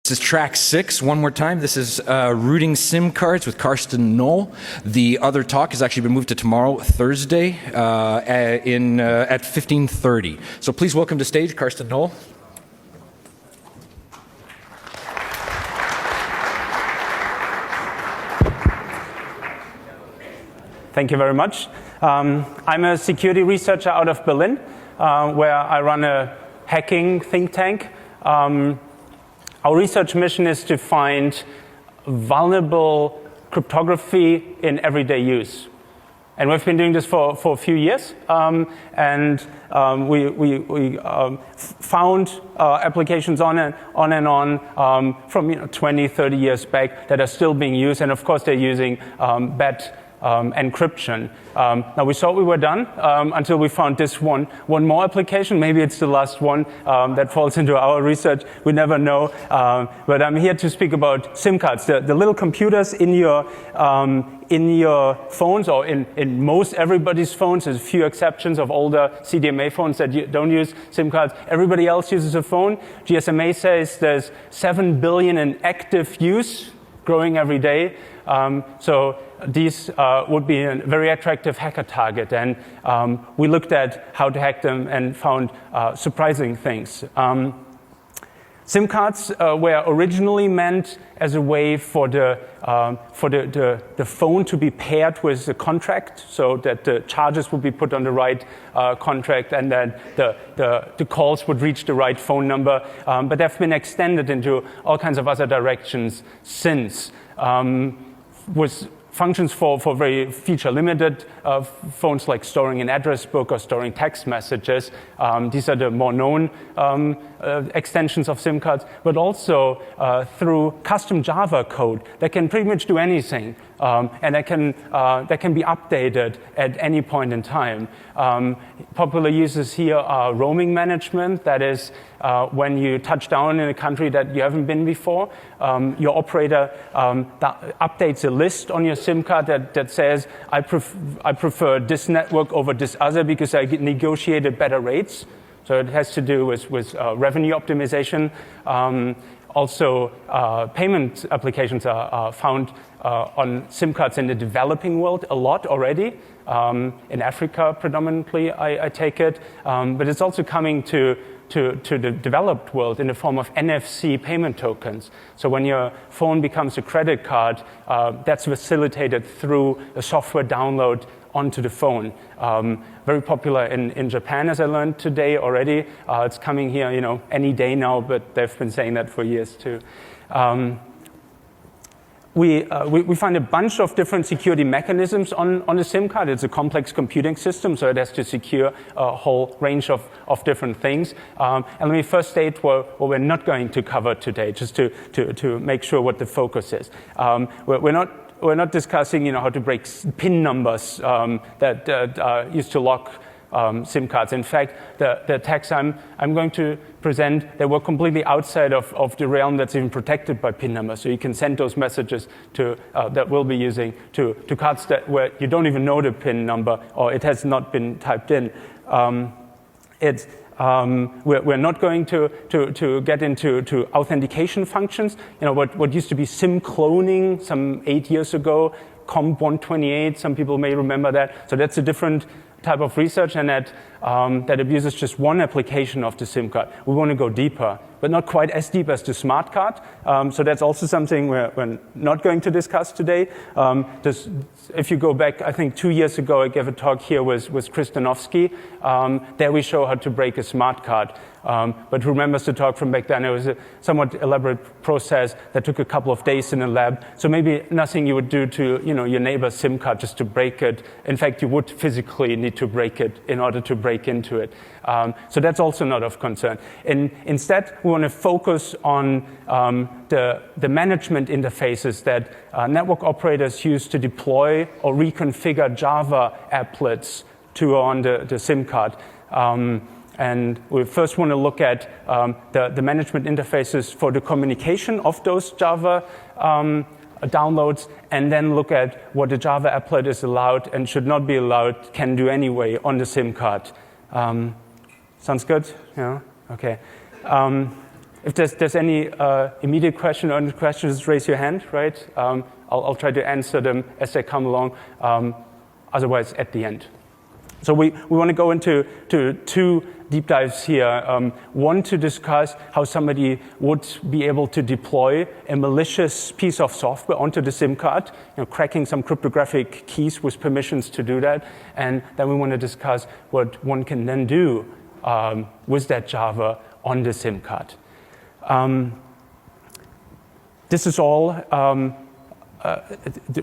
This is track 6, one more time. This is Rooting SIM Cards with Karsten Knoll. The other talk has actually been moved to tomorrow, Thursday, at 15:30. So please welcome to stage Karsten Knoll. Thank you very much. I'm a security researcher out of Berlin, where I run a hacking think tank. Our research mission is to find vulnerable cryptography in everyday use. And we've been doing this for a few years. We found applications on and on from 20, 30 years back that are still being used. And of course, they're using bad encryption. Now we thought we were done until we found this one more application. Maybe it's the last one that falls into our research. We never know. But I'm here to speak about SIM cards, the little computers in your phones, or in most everybody's phones. There's a few exceptions of older CDMA phones that don't use SIM cards. Everybody else uses a phone. GSMA says there's 7 billion in active use, growing every day. So these would be a very attractive hacker target. And we looked at how to hack them and found surprising things. SIM cards were originally meant as a way for the phone to be paired with the contract, so that the charges would be put on the right contract and that the calls would reach the right phone number. But they've been extended into all kinds of other directions since. With functions for very feature-limited phones, like storing an address book or storing text messages. These are the more known extensions of SIM cards, but also through custom Java code that can pretty much do anything, and that can be updated at any point in time. Popular uses here are roaming management. That is, when you touch down in a country that you haven't been before, your operator updates a list on your SIM card that says, I prefer this network over this other because I negotiated better rates. So it has to do with revenue optimization. Also, payment applications are found on SIM cards in the developing world a lot already. In Africa, predominantly, I take it. But it's also coming to the developed world in the form of NFC payment tokens. So when your phone becomes a credit card, that's facilitated through a software download onto the phone. Very popular in Japan, as I learned today already. It's coming here, any day now, but they've been saying that for years too. We find a bunch of different security mechanisms on the SIM card. It's a complex computing system, so it has to secure a whole range of different things. And let me first state what we're not going to cover today, just to make sure what the focus is. We're not discussing, how to break PIN numbers that used to lock SIM cards. In fact, the attacks I'm going to present, they were completely outside of the realm that's even protected by PIN numbers. So you can send those messages to that we'll be using to cards where you don't even know the PIN number or it has not been typed in. We're not going to get into authentication functions. What used to be SIM cloning some 8 years ago, COMP 128, some people may remember that. So that's a different type of research, and that abuses just one application of the SIM card. We want to go deeper, but not quite as deep as the smart card. So that's also something we're not going to discuss today. If you go back, I think 2 years ago, I gave a talk here with Chris Danofsky. There we show how to break a smart card. But who remembers the talk from back then? It was a somewhat elaborate process that took a couple of days in a lab. So maybe nothing you would do to your neighbor's SIM card just to break it. In fact, you would physically need to break it in order to break into it. So that's also not of concern. Instead, we want to focus on the management interfaces that network operators use to deploy or reconfigure Java applets on the SIM card. And we first want to look at the management interfaces for the communication of those Java downloads, and then look at what the Java applet is allowed and should not be allowed, can do anyway on the SIM card. Sounds good? Yeah? Okay. If there's any immediate question or any questions, raise your hand, right? I'll try to answer them as they come along, otherwise at the end. So we want to go into two deep dives here. One, to discuss how somebody would be able to deploy a malicious piece of software onto the SIM card, cracking some cryptographic keys with permissions to do that. And then we want to discuss what one can then do with that Java on the SIM card. This is all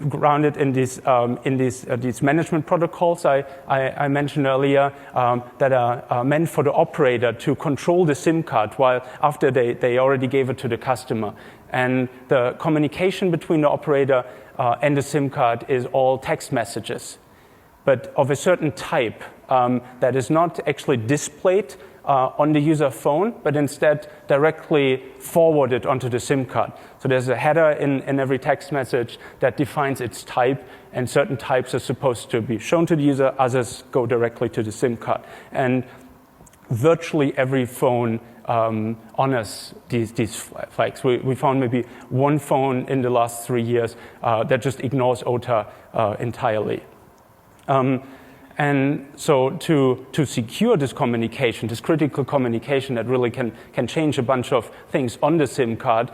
grounded in these management protocols I mentioned earlier that are meant for the operator to control the SIM card while after they already gave it to the customer. And the communication between the operator and the SIM card is all text messages, but of a certain type that is not actually displayed on the user phone, but instead directly forwarded onto the SIM card. So there's a header in every text message that defines its type, and certain types are supposed to be shown to the user, others go directly to the SIM card. And virtually every phone honors these flags. We found maybe one phone in the last 3 years that just ignores OTA entirely. And so to secure this communication, this critical communication that really can change a bunch of things on the SIM card,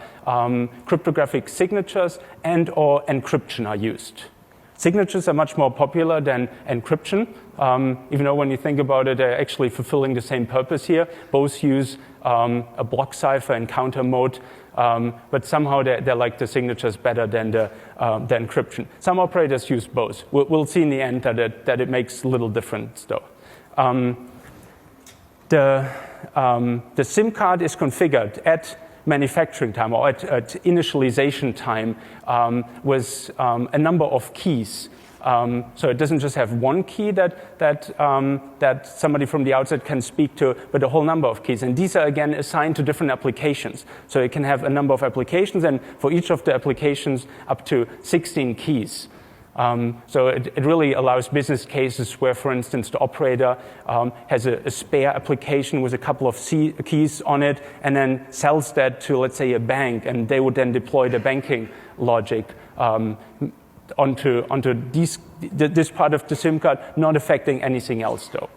cryptographic signatures and or encryption are used. Signatures are much more popular than encryption, even though when you think about it, they're actually fulfilling the same purpose here. Both use a block cipher and counter mode, but somehow they like the signatures better than the encryption. Some operators use both. We'll see in the end that it makes little difference, though. The SIM card is configured at manufacturing time or at initialization time with a number of keys. So it doesn't just have one key that somebody from the outside can speak to, but a whole number of keys. And these are, again, assigned to different applications. So it can have a number of applications, and for each of the applications, up to 16 keys. So it really allows business cases where, for instance, the operator has a spare application with a couple of keys on it and then sells that to, let's say, a bank, and they would then deploy the banking logic onto this part of the SIM card, not affecting anything else, though.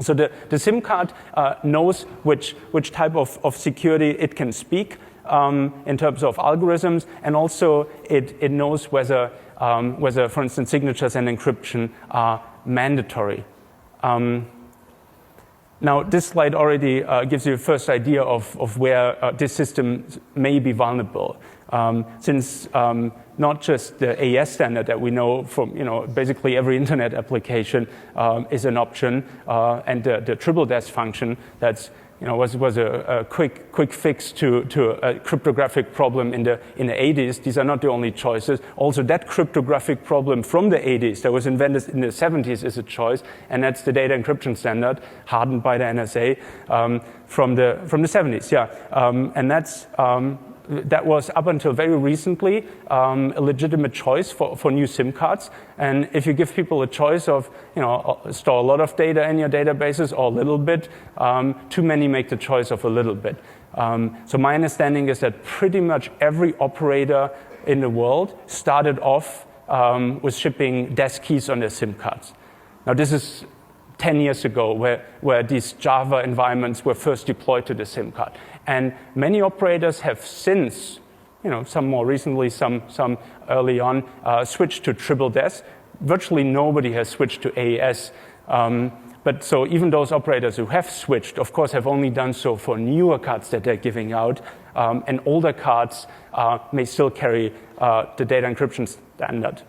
So the SIM card knows which type of security it can speak in terms of algorithms, and also it knows whether, for instance, signatures and encryption are mandatory. Now, this slide already gives you a first idea of where this system may be vulnerable. Since not just the AES standard that we know from basically every internet application is an option, and the triple dash function that's was a quick fix to a cryptographic problem in the 80s. These are not the only choices. Also, that cryptographic problem from the 80s that was invented in the 70s is a choice, and that's the data encryption standard hardened by the NSA from the 70s. Yeah, and that was up until very recently a legitimate choice for new SIM cards. And if you give people a choice of store a lot of data in your databases or a little bit, too many make the choice of a little bit. So my understanding is that pretty much every operator in the world started off with shipping desk keys on their SIM cards. Now this is 10 years ago where these Java environments were first deployed to the SIM card. And many operators have since, some more recently, some early on, switched to triple dash. Virtually nobody has switched to AES. But so even those operators who have switched, of course, have only done so for newer cards that they're giving out. And older cards may still carry the data encryption standard.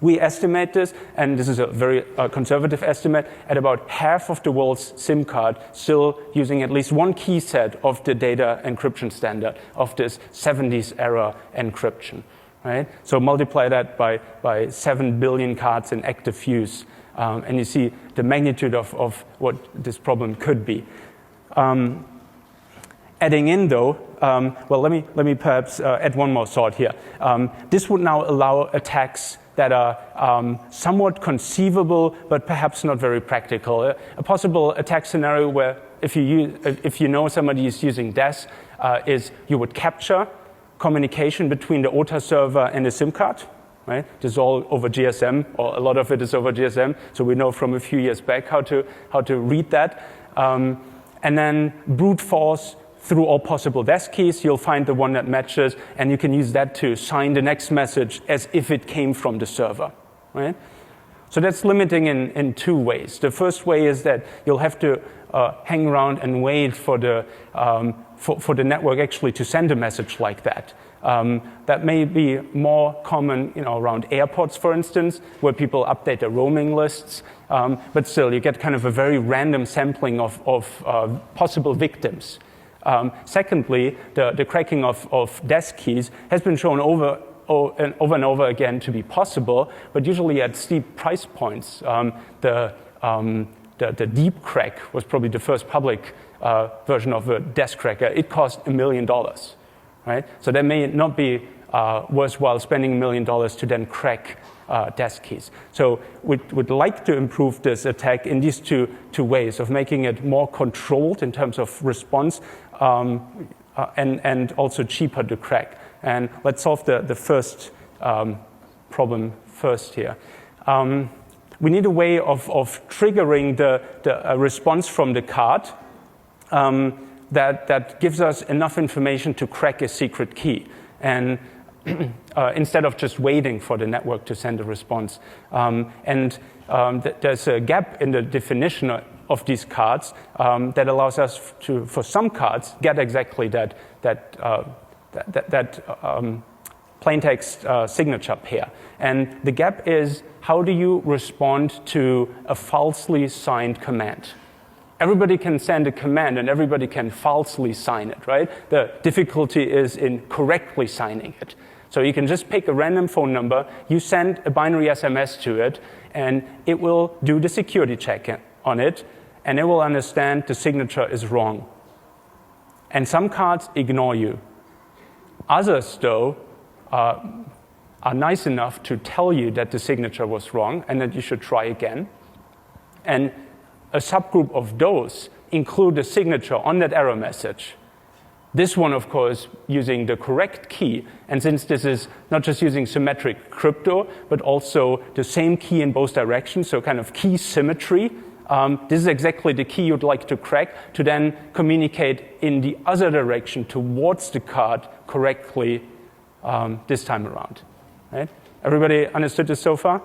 We estimate this, and this is a very conservative estimate, at about half of the world's SIM card still using at least one key set of the data encryption standard, of this 70s era encryption. Right? So multiply that by 7 billion cards in active use, and you see the magnitude of what this problem could be. Adding in, though, well, let me perhaps add one more thought here. This would now allow attacks that are somewhat conceivable, but perhaps not very practical. A possible attack scenario where if you know somebody is using DES, is you would capture communication between the OTA server and the SIM card. Right? This is all over GSM, or a lot of it is over GSM. So we know from a few years back how to read that. And then brute force through all possible DES keys. You'll find the one that matches, and you can use that to sign the next message as if it came from the server. Right? So that's limiting in two ways. The first way is that you'll have to hang around and wait for the network actually to send a message like that. That may be more common, around airports, for instance, where people update their roaming lists. But still, you get kind of a very random sampling of possible victims. Secondly, the cracking of DES keys has been shown over and over again to be possible, but usually at steep price points. The deep crack was probably the first public version of a DES cracker. It cost $1 million. Right? So that may not be worthwhile spending $1 million to then crack DES keys. So we'd like to improve this attack in these two ways of making it more controlled in terms of response and also cheaper to crack. And let's solve the first problem first here. We need a way of triggering the response from the card that gives us enough information to crack a secret key, and instead of just waiting for the network to send a response. There's a gap in the definition of these cards that allows us to, for some cards, get exactly that plaintext signature pair. And the gap is, how do you respond to a falsely signed command? Everybody can send a command and everybody can falsely sign it, right? The difficulty is in correctly signing it. So you can just pick a random phone number, you send a binary SMS to it, and it will do the security check on it, and it will understand the signature is wrong. And some cards ignore you. Others, though, are nice enough to tell you that the signature was wrong and that you should try again. And a subgroup of those include the signature on that error message. This one, of course, using the correct key. And since this is not just using symmetric crypto, but also the same key in both directions, so kind of key symmetry, this is exactly the key you'd like to crack to then communicate in the other direction towards the card correctly this time around. Right? Everybody understood this so far?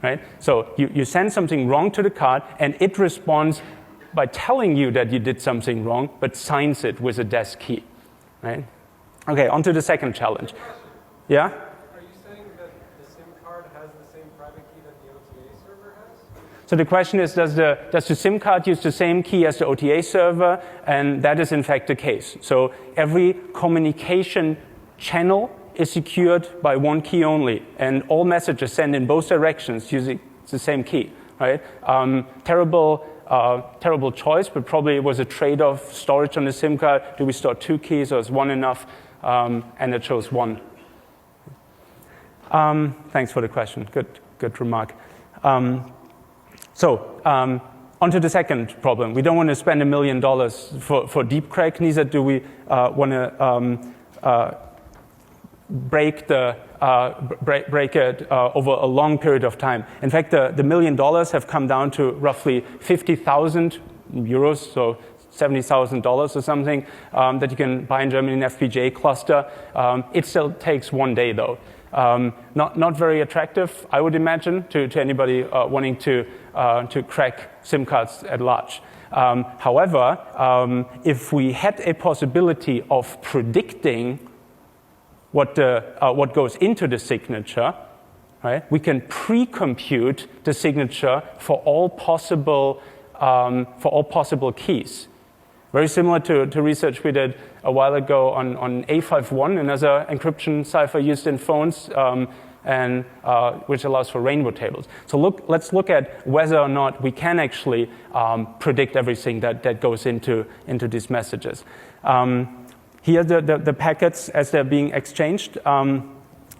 Right? So you send something wrong to the card, and it responds by telling you that you did something wrong, but signs it with a DES key. Right? Okay, on to the second challenge. Yeah? Are you saying that the SIM card has the same private key that the OTA server has? So the question is, does the SIM card use the same key as the OTA server? And that is in fact the case. So every communication channel is secured by one key only, and all messages sent in both directions using the same key. Right? Terrible choice, but probably it was a trade-off. Storage on the SIM card. Do we store two keys, or is one enough? And it chose one. Thanks for the question. Good remark. So on to the second problem. We don't want to spend $1 million for deep crack. Neither do we want to break it over a long period of time. In fact, the $1 million have come down to roughly 50,000 euros, so $70,000 or something, that you can buy in Germany in an FPGA cluster. It still takes one day, though. Not very attractive, I would imagine, to anybody wanting to crack SIM cards at large. However, if we had a possibility of predicting what goes into the signature, right? We can pre-compute the signature for all possible keys. Very similar to research we did a while ago on A51, another encryption cipher used in phones, and which allows for rainbow tables. So let's look at whether or not we can actually predict everything that goes into these messages. Here are the packets as they're being exchanged.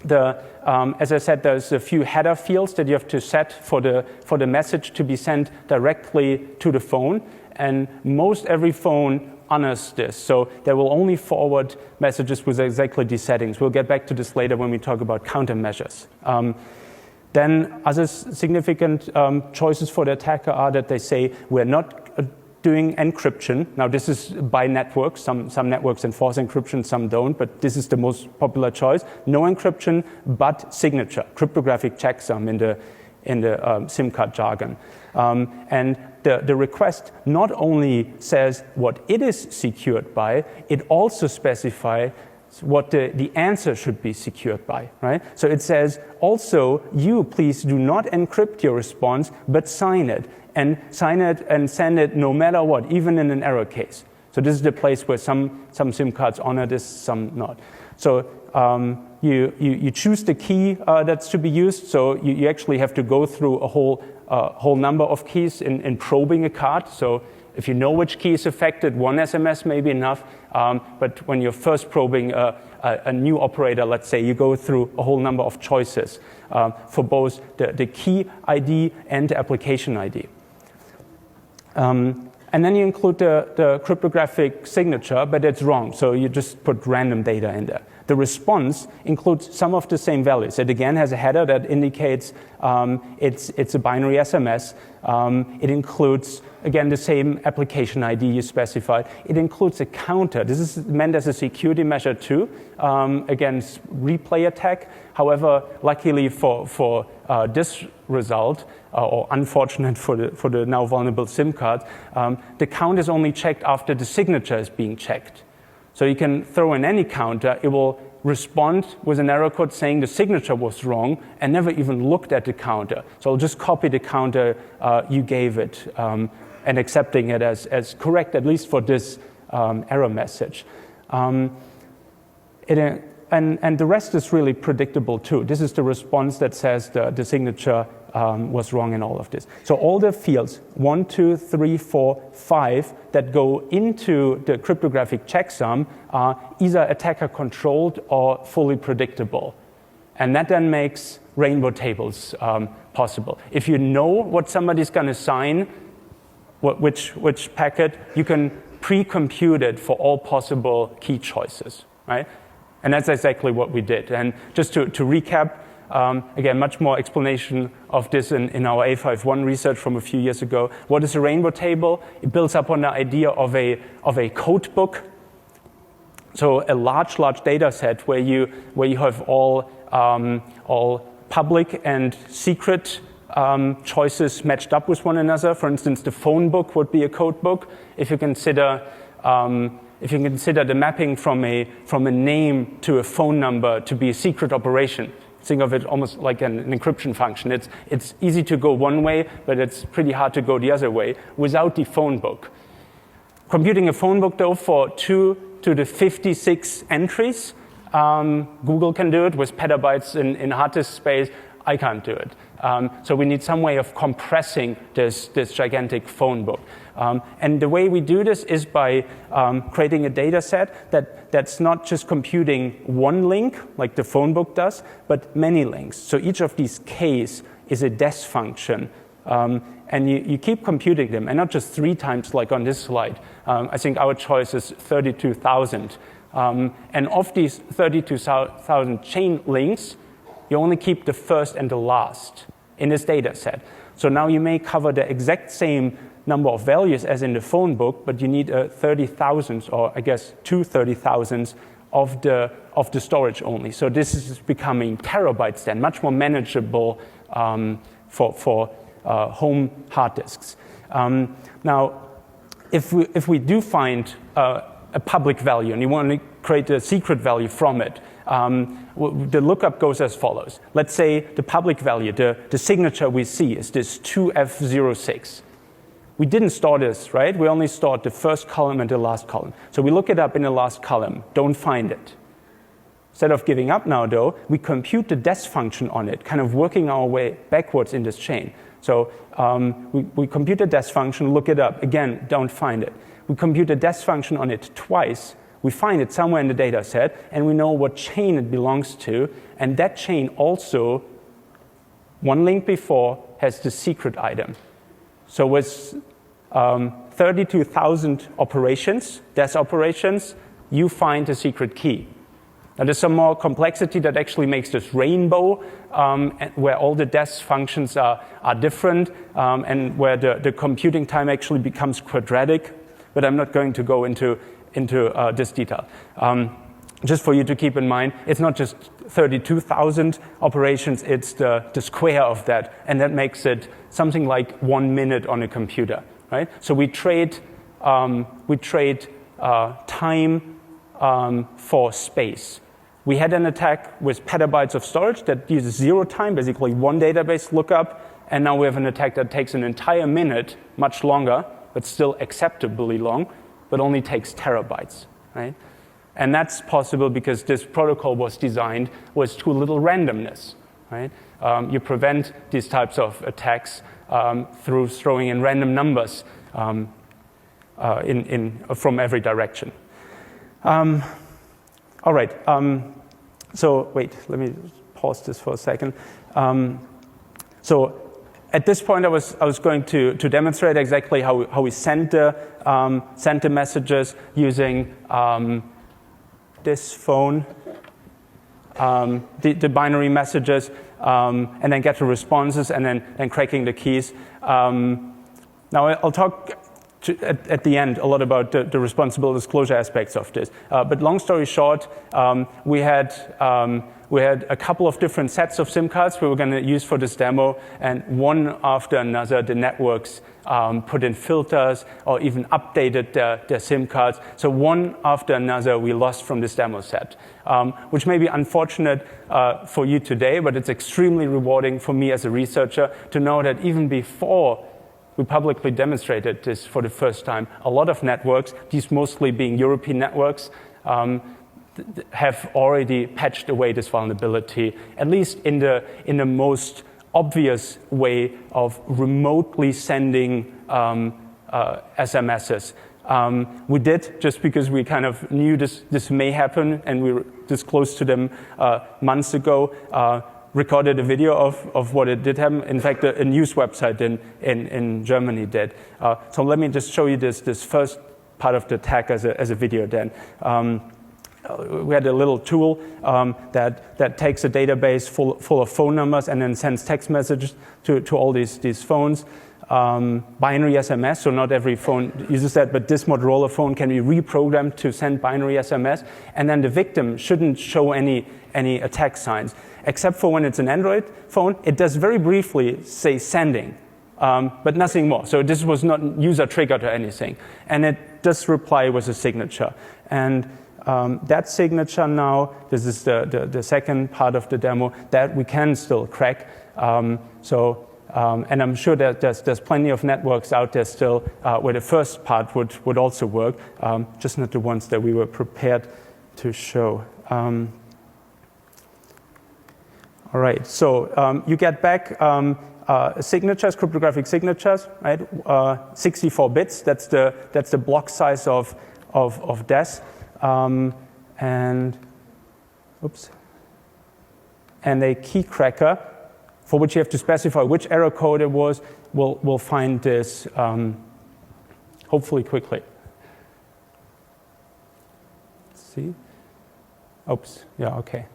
As I said, there's a few header fields that you have to set for the message to be sent directly to the phone, and most every phone honors this. So they will only forward messages with exactly these settings. We'll get back to this later when we talk about countermeasures. Then other significant choices for the attacker are that they say we're not doing encryption. Now this is by network. Some networks enforce encryption, some don't, but this is the most popular choice. No encryption, but signature, cryptographic checksum in the SIM card jargon. And the request not only says what it is secured by, it also specifies what the answer should be secured by, right? So it says also, you please do not encrypt your response, but sign it and send it no matter what, even in an error case. So this is the place where some SIM cards honor this, some not. So you choose the key that's to be used. So you actually have to go through a whole number of keys in probing a card. So if you know which key is affected, one SMS may be enough. But when you're first probing a new operator, let's say, you go through a whole number of choices for both the key ID and the application ID. And then you include the cryptographic signature, but it's wrong. So you just put random data in there. The response includes some of the same values. It again has a header that indicates it's a binary SMS. It includes, again, the same application ID you specified. It includes a counter. This is meant as a security measure too, against replay attack. However, luckily for this result, or unfortunate for the now vulnerable SIM cards, the count is only checked after the signature is being checked. So you can throw in any counter, it will respond with an error code saying the signature was wrong and never even looked at the counter. So I'll just copy the counter you gave it and accepting it as correct, at least for this error message. And the rest is really predictable too. This is the response that says the signature was wrong in all of this. So all the fields, 1, 2, 3, 4, 5, that go into the cryptographic checksum are either attacker controlled or fully predictable. And that then makes rainbow tables possible. If you know what somebody's going to sign, which packet, you can pre-compute it for all possible key choices, right? And that's exactly what we did. And just to recap, again, much more explanation of this in our A51 research from a few years ago. What is a rainbow table? It builds up on the idea of a code book. So a large data set where you have all public and secret choices matched up with one another. For instance, the phone book would be a code book. If you consider the mapping from a name to a phone number to be a secret operation, think of it almost like an encryption function. It's easy to go one way, but it's pretty hard to go the other way without the phone book. Computing a phone book, though, for 2 to the 56 entries, Google can do it with petabytes in hard disk space. I can't do it. So we need some way of compressing this gigantic phone book. And the way we do this is by creating a data set that's not just computing one link, like the phone book does, but many links. So each of these Ks is a DES function. And you keep computing them, and not just 3 times like on this slide. I think our choice is 32,000. And of these 32,000 chain links, you only keep the first and the last in this data set. So now you may cover the exact same number of values as in the phone book, but you need 30,000, or I guess 2 30,000s of the storage only. So this is becoming terabytes then, much more manageable for home hard disks. Now, if we do find a public value and you want to create a secret value from it, the lookup goes as follows. Let's say the public value, the signature we see is this 2F06. We didn't store this, right? We only stored the first column and the last column. So we look it up in the last column, don't find it. Instead of giving up now, though, we compute the DES function on it, kind of working our way backwards in this chain. So we compute the DES function, look it up. Again, don't find it. We compute the DES function on it twice. We find it somewhere in the data set, and we know what chain it belongs to, and that chain also, one link before, has the secret item. So with 32,000 operations, DES operations, you find the secret key. Now, there's some more complexity that actually makes this rainbow, where all the DES functions are different, and where the computing time actually becomes quadratic, but I'm not going to go into this detail. Just for you to keep in mind, it's not just 32,000 operations, it's the square of that, and that makes it something like 1 minute on a computer, right? So we trade time for space. We had an attack with petabytes of storage that uses 0 time, basically one database lookup, and now we have an attack that takes an entire minute, much longer, but still acceptably long, but only takes terabytes, right? And that's possible because this protocol was designed with too little randomness, right? You prevent these types of attacks through throwing in random numbers from every direction. All right, so wait, let me pause this for a second. So at this point, I was going to demonstrate exactly how we send the messages using this phone, the binary messages, and then get the responses, and then cracking the keys. Now I'll talk at the end a lot about the responsible disclosure aspects of this. But long story short, we had a couple of different sets of SIM cards we were going to use for this demo, and one after another, the networks put in filters or even updated their SIM cards. So one after another, we lost from this demo set, which may be unfortunate for you today, but it's extremely rewarding for me as a researcher to know that even before we publicly demonstrated this for the first time, a lot of networks, these mostly being European networks, have already patched away this vulnerability, at least in the most obvious way of remotely sending SMSs. We did, just because we kind of knew this may happen, and we were this close to them months ago, recorded a video of what it did happen. In fact, a news website in Germany did. So let me just show you this first part of the attack as a video then. We had a little tool that takes a database full of phone numbers and then sends text messages to all these phones. Binary SMS, so not every phone uses that, but this Motorola phone can be reprogrammed to send binary SMS, and then the victim shouldn't show any attack signs, except for when it's an Android phone. It does very briefly say sending, but nothing more. So this was not user triggered or anything, and it does reply with a signature. And that signature now, this is the second part of the demo, that we can still crack. And I'm sure that there's plenty of networks out there still where the first part would also work, just not the ones that we were prepared to show. All right, so you get back signatures, cryptographic signatures, right? 64 bits. That's the block size of DES, and a key cracker, for which you have to specify which error code it was. We'll find this hopefully quickly. Let's see. Oops. Yeah. Okay.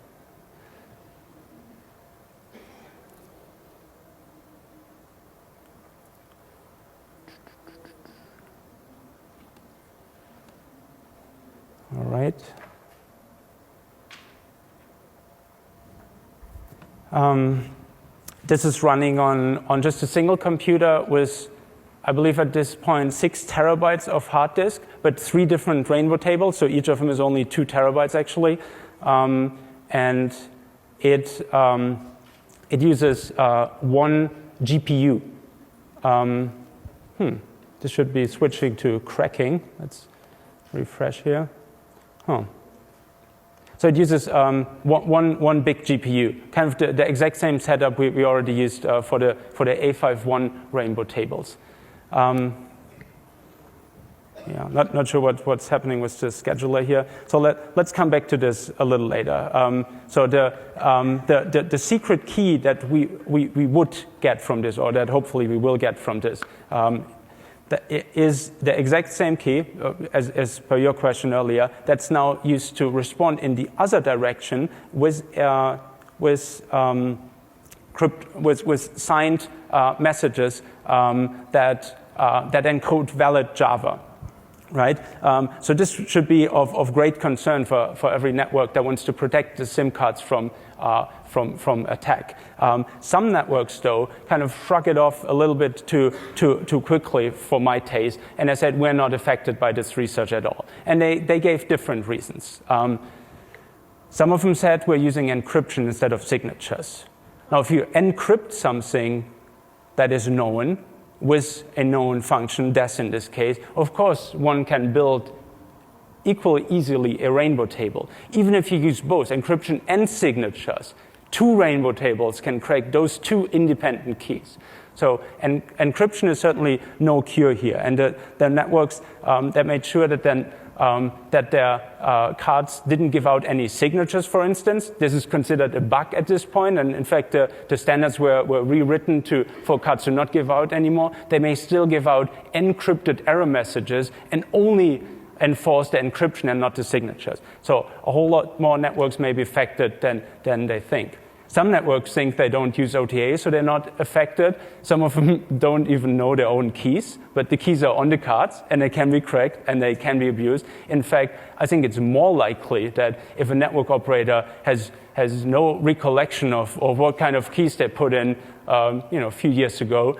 All right. This is running on just a single computer with, I believe at this point, 6 terabytes of hard disk, but 3 different Rainbow tables, so each of them is only 2 terabytes actually. And it uses 1 GPU. This should be switching to cracking. Let's refresh here. So it uses one big GPU, kind of the exact same setup we already used for the A51 Rainbow tables. Yeah, not sure what's happening with the scheduler here. So let's come back to this a little later. So the secret key that we would get from this, or that hopefully we will get from this, that is the exact same key as per your question earlier. That's now used to respond in the other direction with signed messages that encode valid Java. Right? So this should be of great concern for every network that wants to protect the SIM cards from attack. Some networks, though, kind of shrug it off a little bit too quickly for my taste, and they said we're not affected by this research at all. And they gave different reasons. Some of them said we're using encryption instead of signatures. Now, if you encrypt something that is known, with a known function, DES in this case, of course, one can build equally easily a rainbow table. Even if you use both encryption and signatures, 2 rainbow tables can crack those 2 independent keys. So encryption is certainly no cure here. And the networks that made sure that that their cards didn't give out any signatures, for instance. This is considered a bug at this point, and in fact, the standards were rewritten for cards to not give out anymore. They may still give out encrypted error messages and only enforce the encryption and not the signatures. So a whole lot more networks may be affected than they think. Some networks think they don't use OTA, so they're not affected. Some of them don't even know their own keys, but the keys are on the cards, and they can be cracked, and they can be abused. In fact, I think it's more likely that if a network operator has no recollection of what kind of keys they put in a few years ago,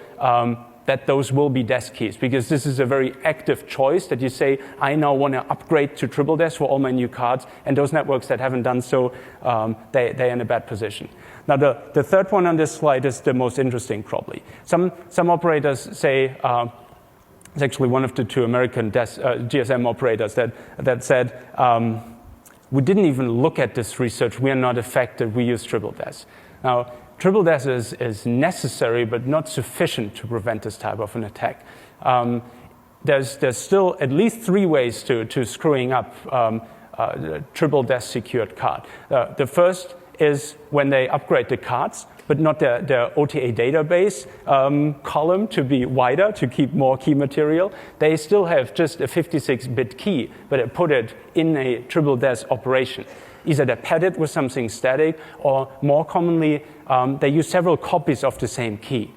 that those will be DES keys, because this is a very active choice that you say, I now want to upgrade to triple DES for all my new cards, and those networks that haven't done so, they're in a bad position. Now, the third one on this slide is the most interesting, probably. Some operators say, it's actually one of the 2 American GSM operators that said, we didn't even look at this research, we are not affected, we use triple DES. Now, triple DES is necessary, but not sufficient to prevent this type of an attack. There's still at least 3 ways to screwing up the triple DES secured card. The first is when they upgrade the cards, but not the OTA database column to be wider, to keep more key material. They still have just a 56-bit key, but they put it in a triple DES operation. Either they pad it with something static, or more commonly, they use several copies of the same key,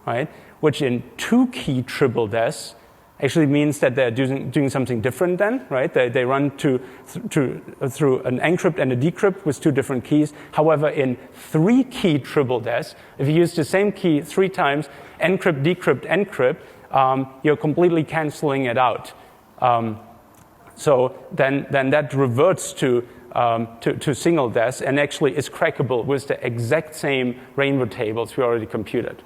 right? Which in 2-key triple DES actually means that they're doing something different then, right? They run through an encrypt and a decrypt with 2 different keys. However, in 3-key triple DES, if you use the same key 3 times, encrypt, decrypt, encrypt, you're completely canceling it out. So then that reverts to single DES and actually is crackable with the exact same rainbow tables we already computed.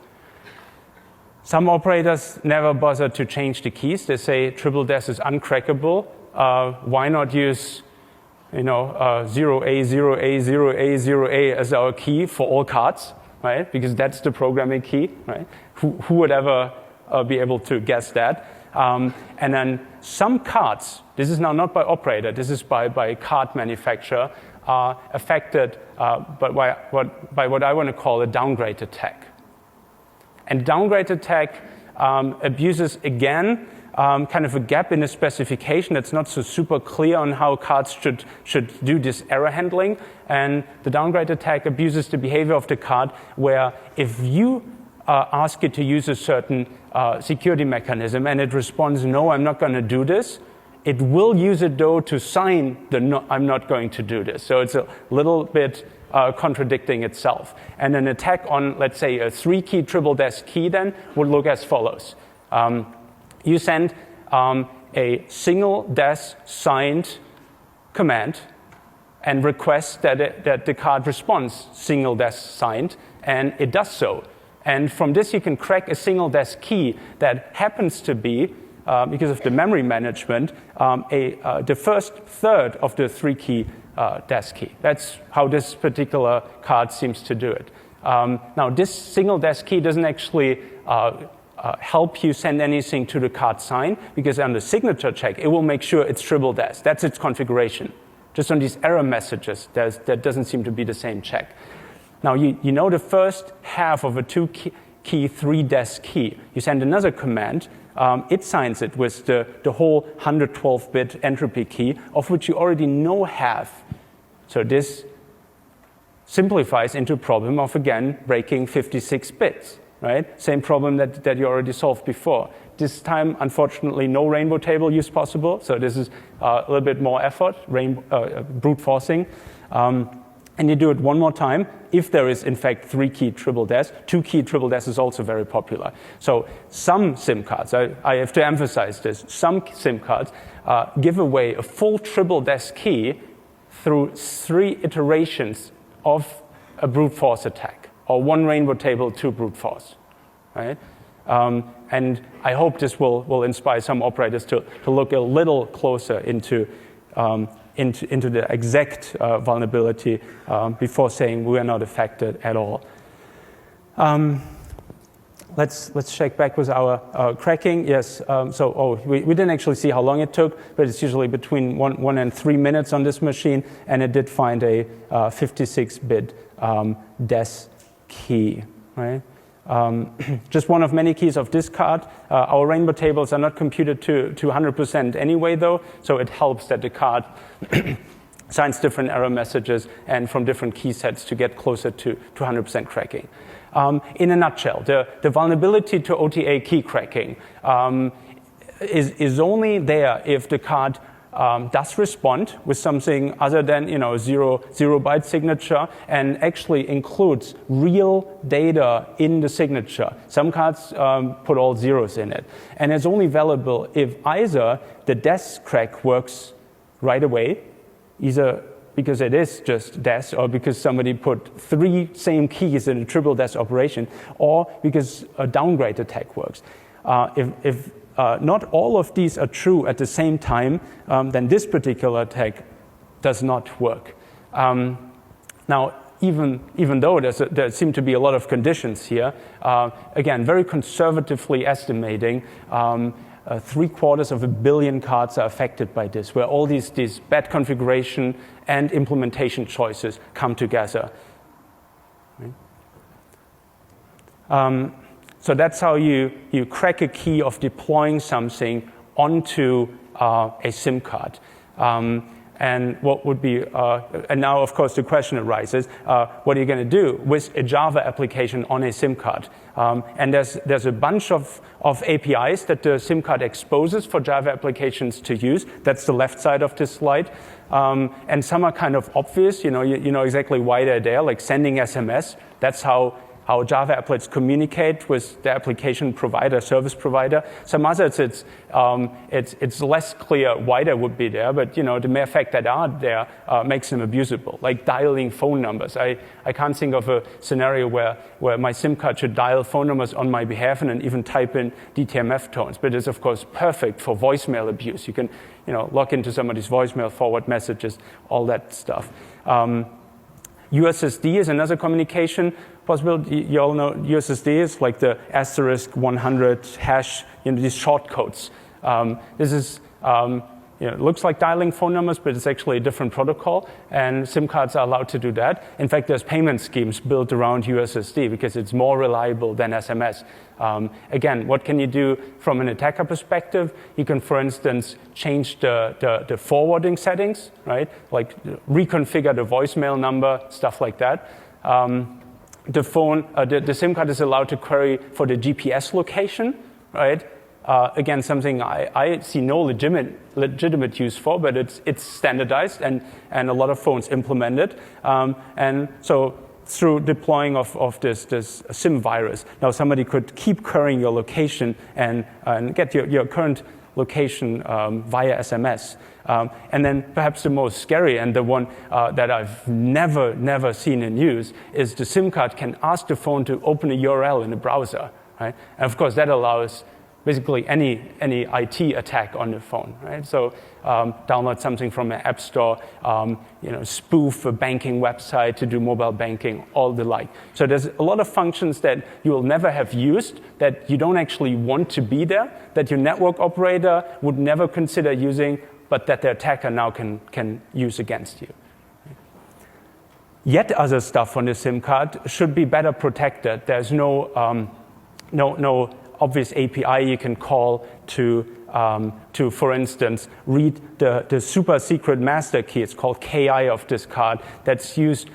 Some operators never bother to change the keys. They say triple DES is uncrackable. Why not use 0A, 0A, 0A, 0A as our key for all cards, right? Because that's the programming key, right? Who would ever be able to guess that? And then some cards, this is now not by operator, this is by card manufacturer, are affected by what I want to call a downgrade attack. And downgrade attack abuses, again, kind of a gap in the specification that's not so super clear on how cards should do this error handling. And the downgrade attack abuses the behavior of the card, where if you ask it to use a certain security mechanism and it responds, no, I'm not going to do this, it will use it, though, to sign the no, I'm not going to do this. So it's a little bit contradicting itself. And an attack on, let's say, a 3-key triple DES key then would look as follows. You send a single DES signed command and request that the card responds single DES signed, and it does so. And from this, you can crack a single DES key that happens to be, because of the memory management, the first third of the 3-key DES key. That's how this particular card seems to do it. Now, this single DES key doesn't actually help you send anything to the card sign, because on the signature check, it will make sure it's triple DES. That's its configuration. Just on these error messages, that doesn't seem to be the same check. Now, you know the first half of a 2-key, 3-DES key. You send another command. It signs it with the whole 112-bit entropy key, of which you already know half. So this simplifies into a problem of, again, breaking 56 bits. Right? Same problem that you already solved before. This time, unfortunately, no rainbow table use possible, so this is a little bit more effort, brute forcing. And you do it one more time. If there is, in fact, 3-key triple DES, 2-key triple DES is also very popular. So some SIM cards, I have to emphasize this, some SIM cards give away a full triple DES key through 3 iterations of a brute force attack, or 1 rainbow table, 2 brute force, right? And I hope this will inspire some operators to look a little closer into the exact vulnerability before saying we are not affected at all. Let's check back with our cracking. Yes, we didn't actually see how long it took, but it's usually between 1 and 3 minutes on this machine, and it did find a 56-bit DES key, right? Just one of many keys of this card. Our rainbow tables are not computed to 100% anyway, though, so it helps that the card signs different error messages and from different key sets to get closer to 100% cracking. In a nutshell, the vulnerability to OTA key cracking is only there if the card does respond with something other than zero byte signature, and actually includes real data in the signature. Some cards put all zeros in it, and it's only valuable if either the DES crack works right away, either because it is just DES, or because somebody put 3 same keys in a triple DES operation, or because a downgrade attack works. If not all of these are true at the same time, then this particular attack does not work. Now, even though there seem to be a lot of conditions here, again, very conservatively estimating, 750 million cards are affected by this, where all these bad configuration and implementation choices come together. Right? So that's how you crack a key of deploying something onto a SIM card. And what would be, and now of course the question arises, what are you going to do with a Java application on a SIM card? And there's a bunch of APIs that the SIM card exposes for Java applications to use. That's the left side of this slide. And some are kind of obvious, you know exactly why they're there, like sending SMS. That's how Java applets communicate with the application provider, service provider. Some others, it's less clear why they would be there, but the mere fact that they are there makes them abusable, like dialing phone numbers. I can't think of a scenario where my SIM card should dial phone numbers on my behalf and then even type in DTMF tones, but it's of course perfect for voicemail abuse. You can log into somebody's voicemail, forward messages, all that stuff. USSD is another communication possibility. You all know USSD is like the asterisk 100 hash, these short codes. This is, it looks like dialing phone numbers, but it's actually a different protocol, and SIM cards are allowed to do that. In fact, there's payment schemes built around USSD because it's more reliable than SMS. Again, what can you do from an attacker perspective? You can, for instance, change the forwarding settings, right? Like reconfigure the voicemail number, stuff like that. The SIM card is allowed to query for the GPS location, right? Again, something I see no legitimate use for, but it's standardized, and a lot of phones implement it. And so through deploying of this SIM virus, now somebody could keep querying your location and get your current location via SMS. And then perhaps the most scary, and the one that I've never seen in use, is the SIM card can ask the phone to open a URL in the browser. Right? And of course, that allows basically any IT attack on the phone, right? So download something from an app store, spoof a banking website to do mobile banking, all the like. So there's a lot of functions that you will never have used, that you don't actually want to be there, that your network operator would never consider using, but that the attacker now can use against you. Yet other stuff on the SIM card should be better protected. There's no obvious API you can call to, for instance, read the super secret master key. It's called KI of this card. That's used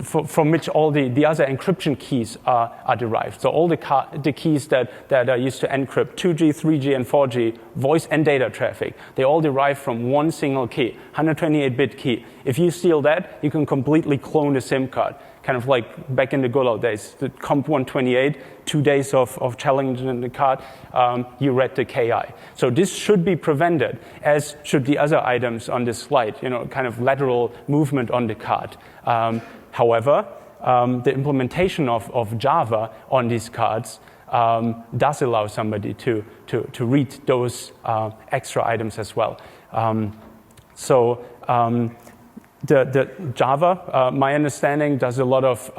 from which all the other encryption keys are derived. So all the keys that are used to encrypt 2G, 3G, and 4G voice and data traffic, they all derive from one single key, 128-bit key. If you steal that, you can completely clone the SIM card. Kind of like back in the good old days, the Comp 128, 2 days of challenging the card, you read the KI. So this should be prevented, as should the other items on this slide, kind of lateral movement on the card. However, the implementation of Java on these cards does allow somebody to read those extra items as well. The Java, my understanding, does a lot of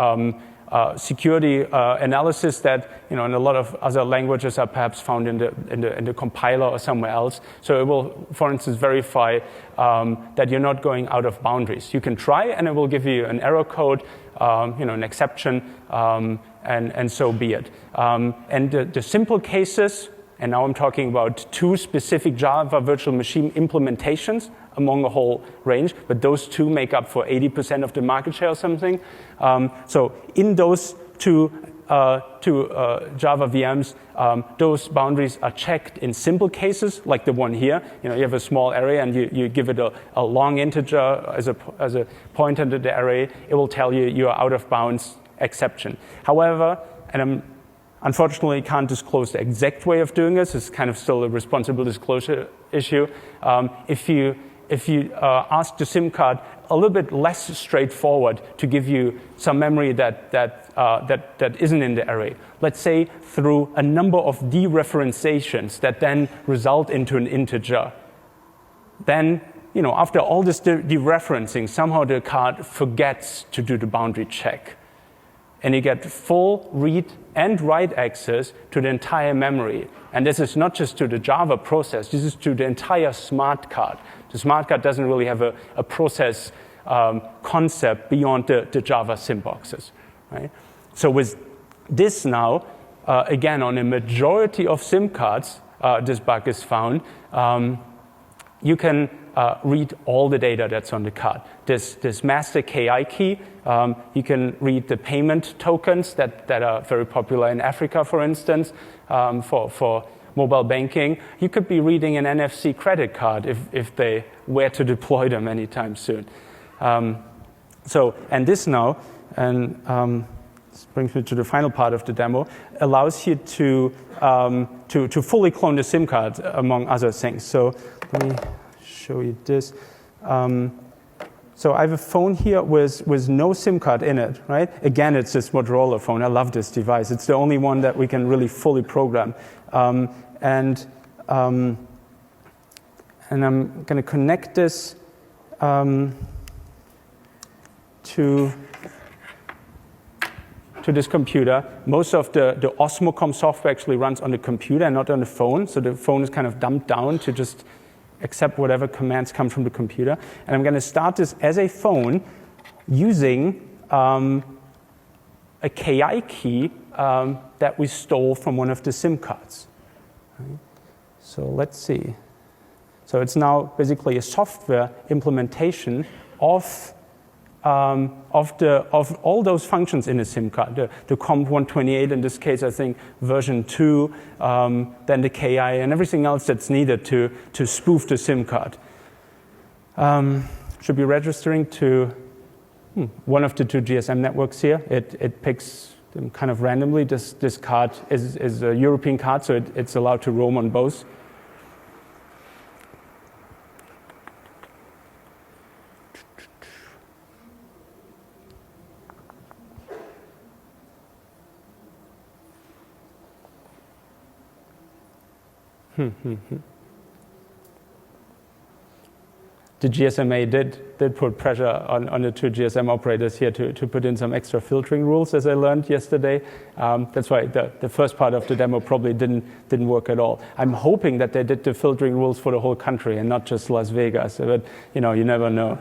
security analysis that in a lot of other languages are perhaps found in the compiler or somewhere else. So it will, for instance, verify that you're not going out of boundaries. You can try, and it will give you an error code, an exception, and so be it. And the simple cases, and now I'm talking about 2 specific Java virtual machine implementations among a whole range, but those 2 make up for 80% of the market share or something. So in those two Java VMs, those boundaries are checked in simple cases, like the one here. You have a small array and you give it a long integer as a pointer to the array. It will tell you you are out of bounds, exception. However, and unfortunately can't disclose the exact way of doing this. It's kind of still a responsible disclosure issue. If you ask the SIM card a little bit less straightforward to give you some memory that isn't in the array, let's say through a number of dereferentizations that then result into an integer, then after all this dereferencing, somehow the card forgets to do the boundary check. And you get full read and write access to the entire memory. And this is not just to the Java process, this is to the entire smart card. The smart card doesn't really have a process concept beyond the Java SIM boxes. Right? So with this now, again, on a majority of SIM cards, this bug is found, you can read all the data that's on the card. This master KI key, you can read the payment tokens that are very popular in Africa, for instance, for mobile banking. You could be reading an NFC credit card if they were to deploy them anytime soon. And this now, and this brings me to the final part of the demo, allows you to fully clone the SIM card, among other things. So let me show you this. So I have a phone here with no SIM card in it, right? Again, it's this Motorola phone. I love this device. It's the only one that we can really fully program. And I'm going to connect this to this computer. Most of the Osmocom software actually runs on the computer and not on the phone. So the phone is kind of dumbed down to just accept whatever commands come from the computer. And I'm going to start this as a phone using a KI key that we stole from one of the SIM cards. Right? So let's see. So it's now basically a software implementation of all those functions in a SIM card. The Comp 128 in this case, I think version 2, then the KI and everything else that's needed to spoof the SIM card. Should be registering to one of the 2 GSM networks here. It picks them kind of randomly. This card is a European card, so it's allowed to roam on both. The GSMA did put pressure on the two GSM operators here to put in some extra filtering rules, as I learned yesterday. That's why the first part of the demo probably didn't work at all. I'm hoping that they did the filtering rules for the whole country and not just Las Vegas, but you never know.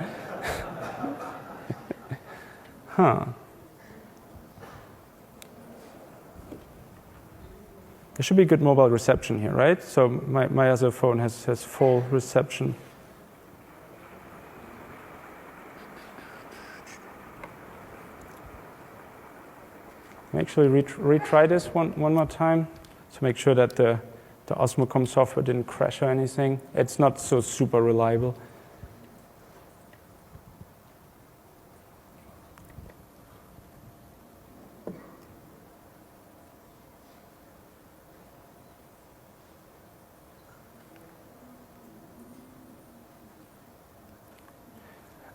There should be good mobile reception here, right? So my other phone has full reception. Actually retry this one more time to make sure that the Osmocom software didn't crash or anything. It's not so super reliable.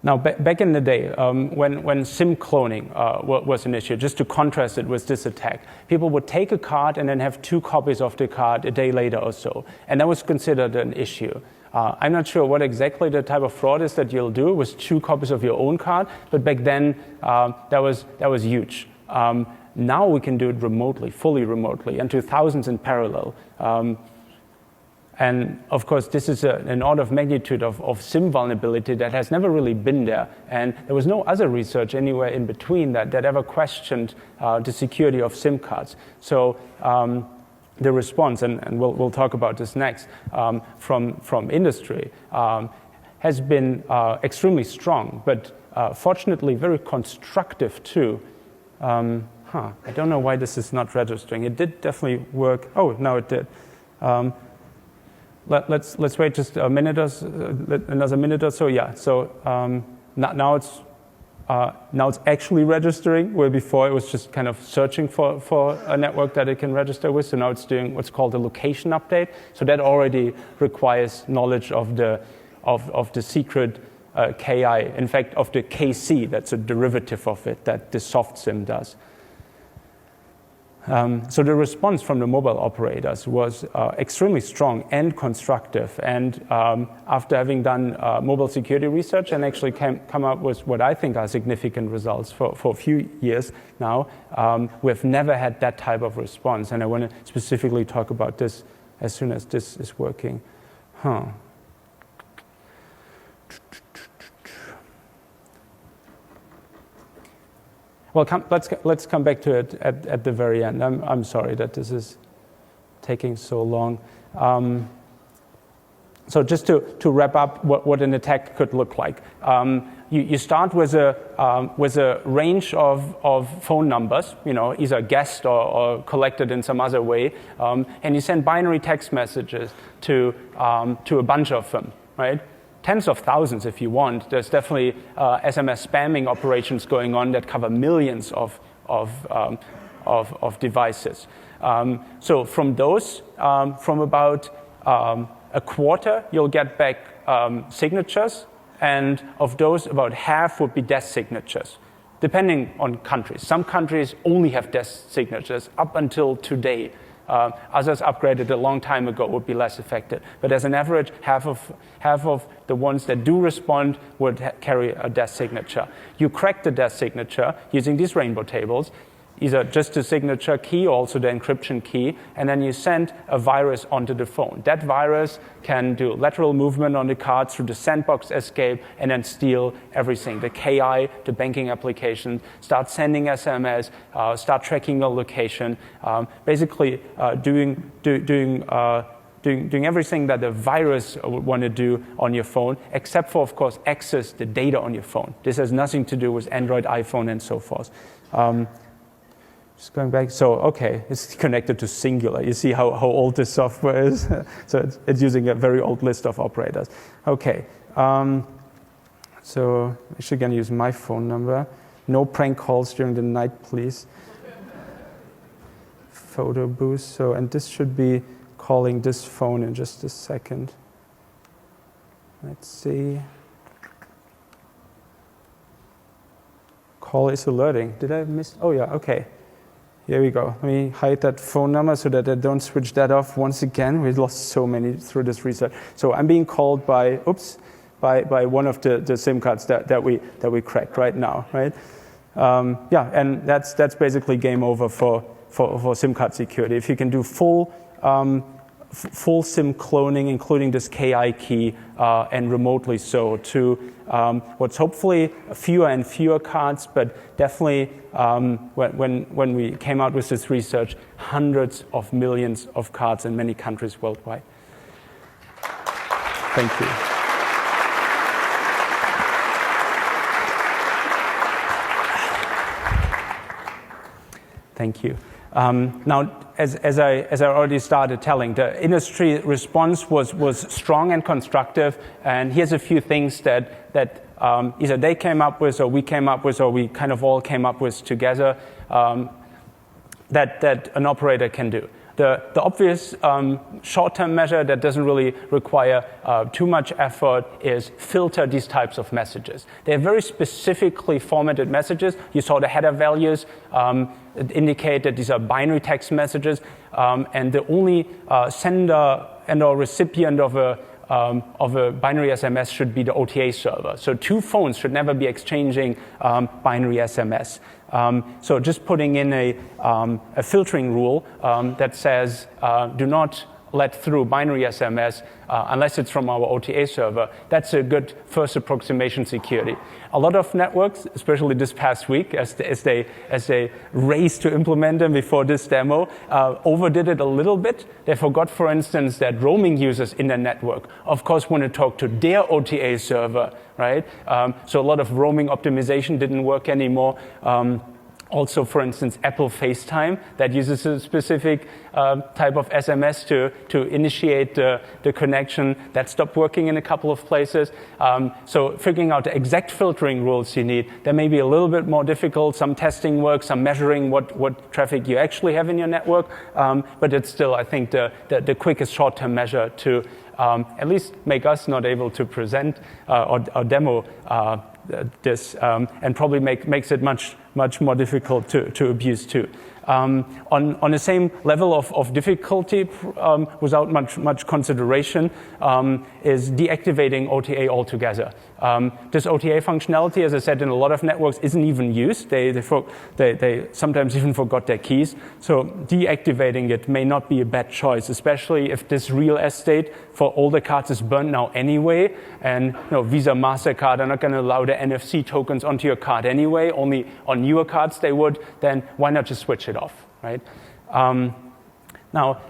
Now, back in the day, when SIM cloning was an issue, just to contrast it with this attack, people would take a card and then have 2 copies of the card a day later or so, and that was considered an issue. I'm not sure what exactly the type of fraud is that you'll do with 2 copies of your own card, but back then that was huge. Now we can do it remotely, fully remotely, and to thousands in parallel. And of course, this is an order of magnitude of SIM vulnerability that has never really been there. And there was no other research anywhere in between that ever questioned the security of SIM cards. So the response, and we'll talk about this next, from industry has been extremely strong, but fortunately very constructive too. I don't know why this is not registering. It did definitely work. Oh, no, it did. Let's wait just a minute or another minute or so. Yeah. So now it's actually registering, where before it was just kind of searching for a network that it can register with. So now it's doing what's called a location update. So that already requires knowledge of the secret KI. In fact, of the KC. That's a derivative of it that the soft SIM does. So the response from the mobile operators was extremely strong and constructive. And after having done mobile security research and actually come up with what I think are significant results for a few years now, we've never had that type of response. And I want to specifically talk about this as soon as this is working. Well, let's come back to it at the very end. I'm sorry that this is taking so long. So just to wrap up what an attack could look like. You start with a range of phone numbers, either guessed or collected in some other way, and you send binary text messages to a bunch of them, right? Tens of thousands if you want. There's definitely SMS spamming operations going on that cover millions of devices. So from those, from about a quarter, you'll get back signatures, and of those, about half would be death signatures, depending on countries. Some countries only have death signatures up until today. Others upgraded a long time ago would be less affected. But as an average, half of the ones that do respond would carry a death signature. You crack the death signature using these rainbow tables, either just the signature key, also the encryption key, and then you send a virus onto the phone. That virus can do lateral movement on the card through the sandbox escape and then steal everything. The KI, the banking application, start sending SMS, start tracking your location, basically doing everything that the virus would want to do on your phone, except for, of course, access the data on your phone. This has nothing to do with Android, iPhone, and so forth. Just going back, so okay, it's connected to Singular. You see how old this software is? So it's using a very old list of operators. Okay, so I'm actually going to use my phone number. No prank calls during the night, please. Photo boost, and this should be calling this phone in just a second. Let's see. Call is alerting. Did I miss? Oh yeah, okay. Here we go. Let me hide that phone number so that I don't switch that off once again. We lost so many through this research. So I'm being called by one of the SIM cards that we cracked right now, right? Yeah, and that's basically game over for SIM card security. If you can do full SIM cloning, including this KI key, and remotely so, to what's hopefully fewer and fewer cards, but definitely when we came out with this research, hundreds of millions of cards in many countries worldwide. Thank you. Thank you. Now, as I already started telling, the industry response was strong and constructive, and here's a few things that either they came up with, or we came up with, or we kind of all came up with together, that an operator can do. The obvious short-term measure that doesn't really require too much effort is filter these types of messages. They're very specifically formatted messages. You saw the header values indicate that these are binary text messages, and the only sender and or recipient of a binary SMS should be the OTA server. So two phones should never be exchanging binary SMS. So just putting in a filtering rule that says do not let through binary SMS unless it's from our OTA server, that's a good first approximation security. A lot of networks, especially this past week, as they raced to implement them before this demo, overdid it a little bit. They forgot, for instance, that roaming users in their network, of course, want to talk to their OTA server, right? So a lot of roaming optimization didn't work anymore. Also, for instance, Apple FaceTime, that uses a specific type of SMS to initiate the connection. That stopped working in a couple of places. So figuring out the exact filtering rules you need, that may be a little bit more difficult. Some testing work, some measuring what traffic you actually have in your network. But it's still, I think, the quickest short-term measure to at least make us not able to present or demo this, and probably makes it much more difficult to abuse too. On the same level of difficulty, without much consideration, is deactivating OTA altogether. This OTA functionality, as I said, in a lot of networks isn't even used. They sometimes even forgot their keys. So deactivating it may not be a bad choice, especially if this real estate for older cards is burned now anyway. And Visa, MasterCard are not going to allow the NFC tokens onto your card anyway. Only on newer cards they would. Then why not just switch it off, right? Now,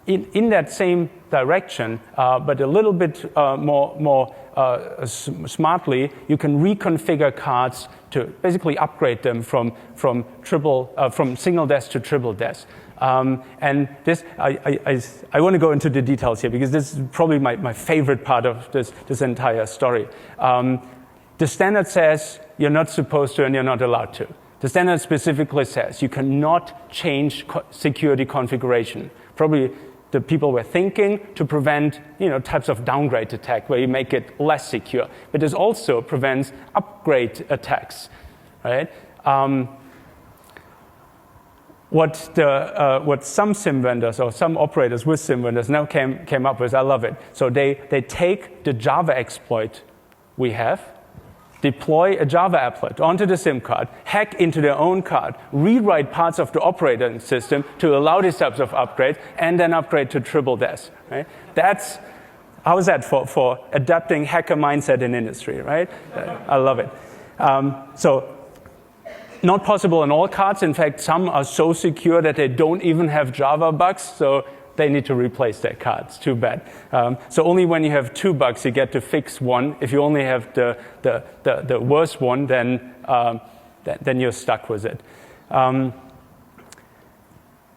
in that same direction, but a little bit more smartly, you can reconfigure cards to basically upgrade them from single desk to triple desk. And this, I want to go into the details here because this is probably my favorite part of this entire story. The standard says you're not supposed to and you're not allowed to. The standard specifically says you cannot change security configuration. Probably the people were thinking to prevent types of downgrade attack where you make it less secure. But this also prevents upgrade attacks, right? What some SIM vendors or some operators with SIM vendors now came up with, I love it. So they take the Java exploit we have, deploy a Java applet onto the SIM card, hack into their own card, rewrite parts of the operating system to allow these types of upgrades, and then upgrade to triple desk. Right? How is that for adapting hacker mindset in industry, right? I love it. So not possible on all cards. In fact, some are so secure that they don't even have Java bugs, so they need to replace their cards. Too bad. So only when you have 2 bugs you get to fix one. If you only have the worst one, then you're stuck with it.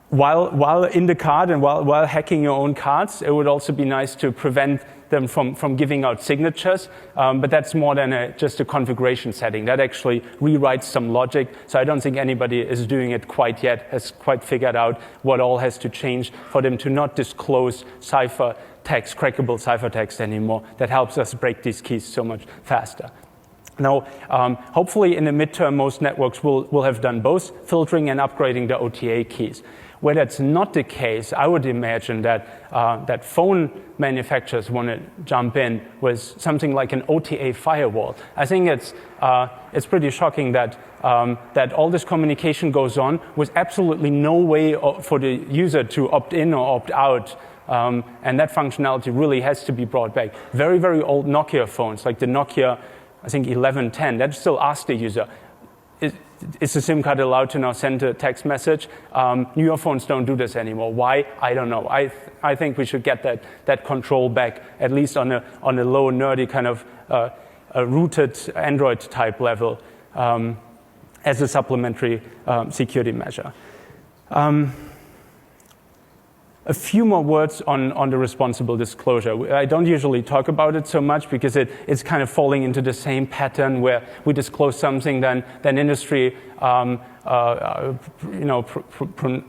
While in the card and while hacking your own cards, it would also be nice to prevent them from giving out signatures, but that's more than just a configuration setting. That actually rewrites some logic, so I don't think anybody is doing it quite yet, has quite figured out what all has to change for them to not disclose cryptable ciphertext anymore. That helps us break these keys so much faster. Now, hopefully in the midterm, most networks will have done both filtering and upgrading the OTA keys. Where that's not the case, I would imagine that that phone manufacturers want to jump in with something like an OTA firewall. I think it's pretty shocking that that all this communication goes on with absolutely no way for the user to opt in or opt out. And that functionality really has to be brought back. Very, very old Nokia phones, like the Nokia, I think 1110, that still asks the user, is the SIM card allowed to now send a text message? Newer phones don't do this anymore. Why? I don't know. I think we should get that control back, at least on a low nerdy kind of a rooted Android type level as a supplementary security measure. A few more words on the responsible disclosure. I don't usually talk about it so much because it's kind of falling into the same pattern where we disclose something, then industry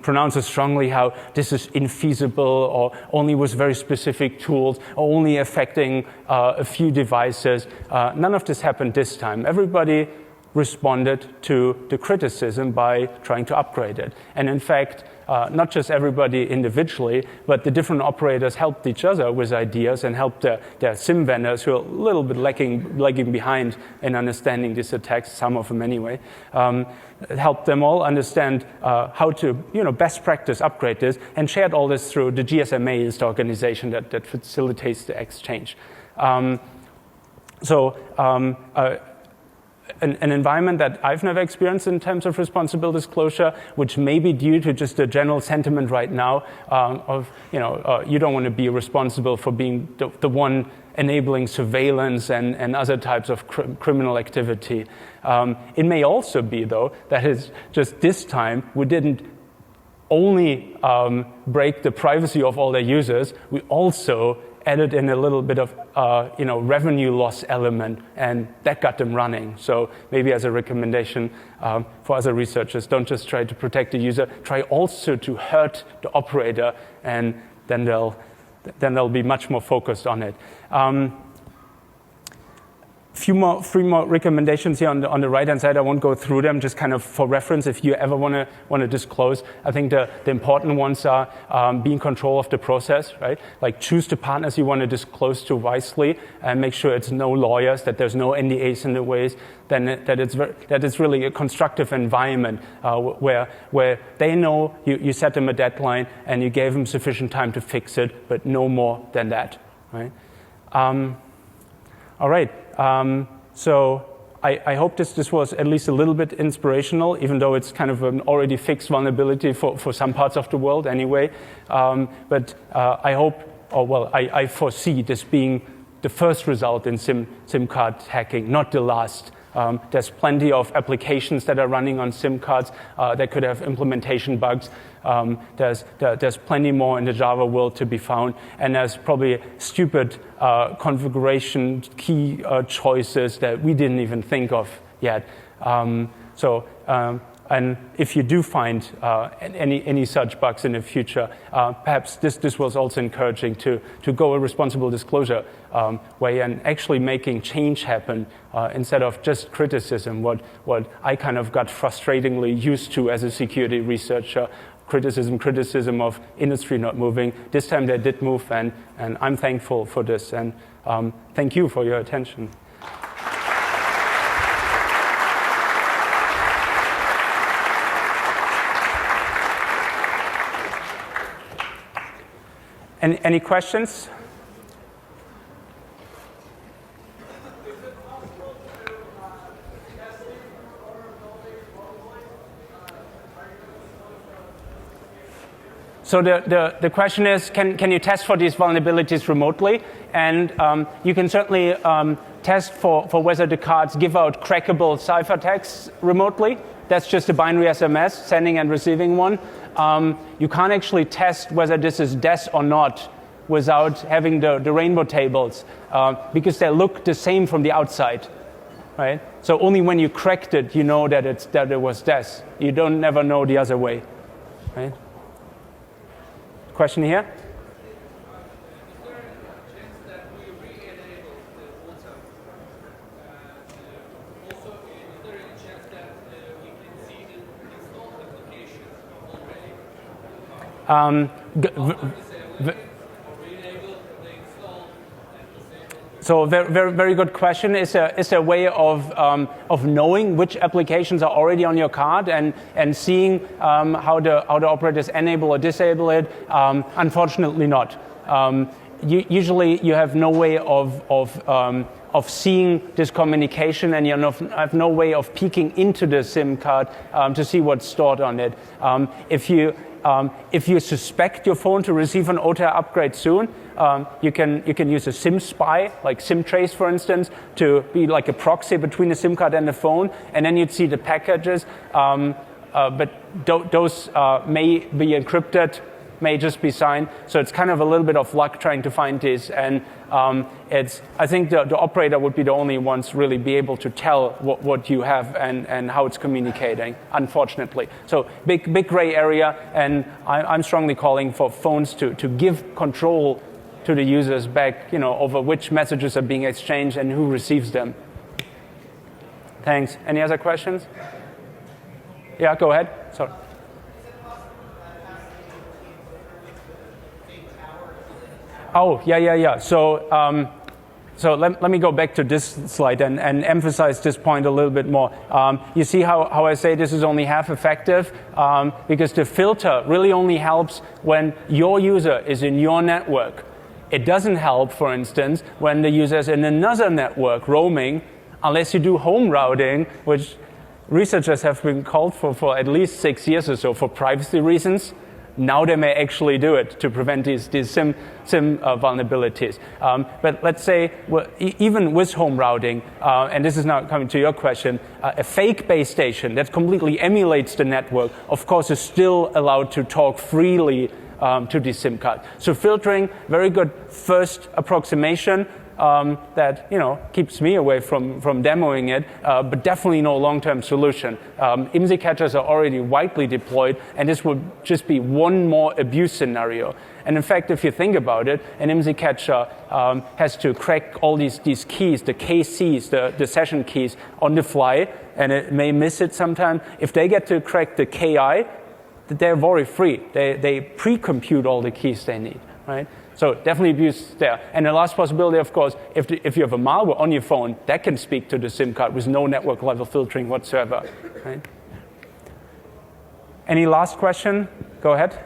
pronounces strongly how this is infeasible or only with very specific tools or only affecting a few devices. None of this happened this time. Everybody responded to the criticism by trying to upgrade it. And in fact, not just everybody individually, but the different operators helped each other with ideas and helped their SIM vendors who are a little bit lagging behind in understanding these attacks, some of them anyway. Helped them all understand how to, best practice upgrade this, and shared all this through the GSMA, is the organization that facilitates the exchange. An environment that I've never experienced in terms of responsible disclosure, which may be due to just a general sentiment right now of, you don't want to be responsible for being the one enabling surveillance and other types of criminal activity. It may also be, though, that it's just this time we didn't only break the privacy of all their users, we also added in a little bit of revenue loss element, and that got them running. So maybe as a recommendation for other researchers, don't just try to protect the user, try also to hurt the operator, and then they'll be much more focused on it. Three more recommendations here on the right-hand side. I won't go through them, just kind of for reference if you ever want to disclose. I think the important ones are be in control of the process, right? Like choose the partners you want to disclose to wisely and make sure it's no lawyers, that there's no NDAs in the ways, that it's really a constructive environment where they know you set them a deadline and you gave them sufficient time to fix it, but no more than that, right? All right. So I hope this was at least a little bit inspirational, even though it's kind of an already fixed vulnerability for some parts of the world anyway. But I hope, I foresee this being the first result in SIM card hacking, not the last. There's plenty of applications that are running on SIM cards that could have implementation bugs. There's plenty more in the Java world to be found, and there's probably stupid configuration key choices that we didn't even think of yet. And if you do find any such bugs in the future, perhaps this was also encouraging to go a responsible disclosure way and actually making change happen instead of just criticism, what I kind of got frustratingly used to as a security researcher. Criticism of industry not moving. This time they did move, and I'm thankful for this, and thank you for your attention. Any questions? So the question is, can you test for these vulnerabilities remotely? And you can certainly test for whether the cards give out crackable ciphertexts remotely. That's just a binary SMS, sending and receiving one. You can't actually test whether this is DES or not without having the rainbow tables, because they look the same from the outside, right? So only when you cracked it, you know that it was DES. You don't never know the other way, right? Question here? Is there any chance that we re-enable the auto So very, very good question. Is a way of knowing which applications are already on your card and seeing how the operators enable or disable it? Unfortunately not. Usually you have no way of seeing this communication, and you have no way of peeking into the SIM card to see what's stored on it. If you suspect your phone to receive an OTA upgrade soon, you can use a SIM spy, like SimTrace, for instance, to be like a proxy between the SIM card and the phone, and then you'd see the packages. But those may be encrypted, may just be signed. So it's kind of a little bit of luck trying to find this, and I think the operator would be the only ones really be able to tell what you have and how it's communicating, unfortunately. So big gray area, and I'm strongly calling for phones to give control to the users back, over which messages are being exchanged and who receives them. Thanks. Any other questions? Yeah, go ahead. Sorry. Oh, yeah. So let me go back to this slide and emphasize this point a little bit more. You see how I say this is only half effective? Because the filter really only helps when your user is in your network. It doesn't help, for instance, when the user is in another network roaming, unless you do home routing, which researchers have been called for at least 6 years or so for privacy reasons. Now they may actually do it to prevent these SIM vulnerabilities. But let's say, even with home routing, and this is now coming to your question, a fake base station that completely emulates the network, of course, is still allowed to talk freely to the SIM card. So filtering, very good first approximation. That keeps me away from demoing it, but definitely no long-term solution. IMSI catchers are already widely deployed, and this would just be one more abuse scenario. And in fact, if you think about it, an IMSI catcher has to crack all these keys, the KCs, the session keys, on the fly, and it may miss it sometime. If they get to crack the KI, they're worry-free. They pre-compute all the keys they need, right? So definitely abuse there. And the last possibility, of course, if you have a malware on your phone, that can speak to the SIM card with no network level filtering whatsoever. Right? Any last question? Go ahead.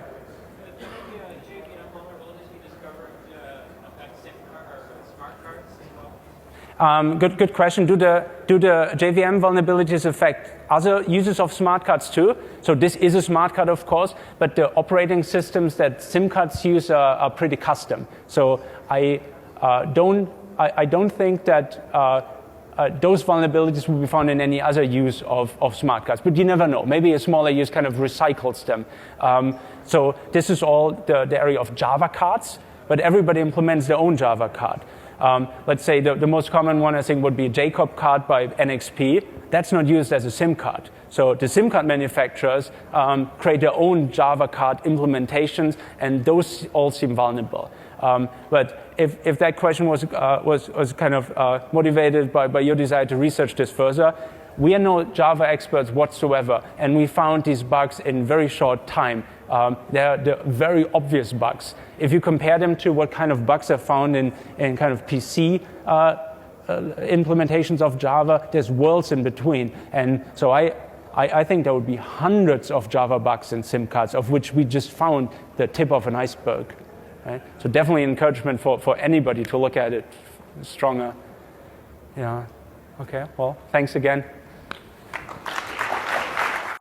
Good question. Do the JVM vulnerabilities affect other users of smart cards too? So this is a smart card, of course, but the operating systems that SIM cards use are pretty custom. So I don't think that those vulnerabilities will be found in any other use of smart cards. But you never know. Maybe a smaller use kind of recycles them. So this is all the area of Java cards, but everybody implements their own Java card. Let's say the most common one, I think, would be a Jacob card by NXP. That's not used as a SIM card. So the SIM card manufacturers create their own Java card implementations, and those all seem vulnerable. But if that question was kind of motivated by your desire to research this further, we are no Java experts whatsoever, and we found these bugs in very short time. They're very obvious bugs. If you compare them to what kind of bugs are found in kind of PC implementations of Java, there's worlds in between. And so I think there would be hundreds of Java bugs in SIM cards, of which we just found the tip of an iceberg. Right? So definitely encouragement for anybody to look at it stronger. Yeah. Okay, well, thanks again.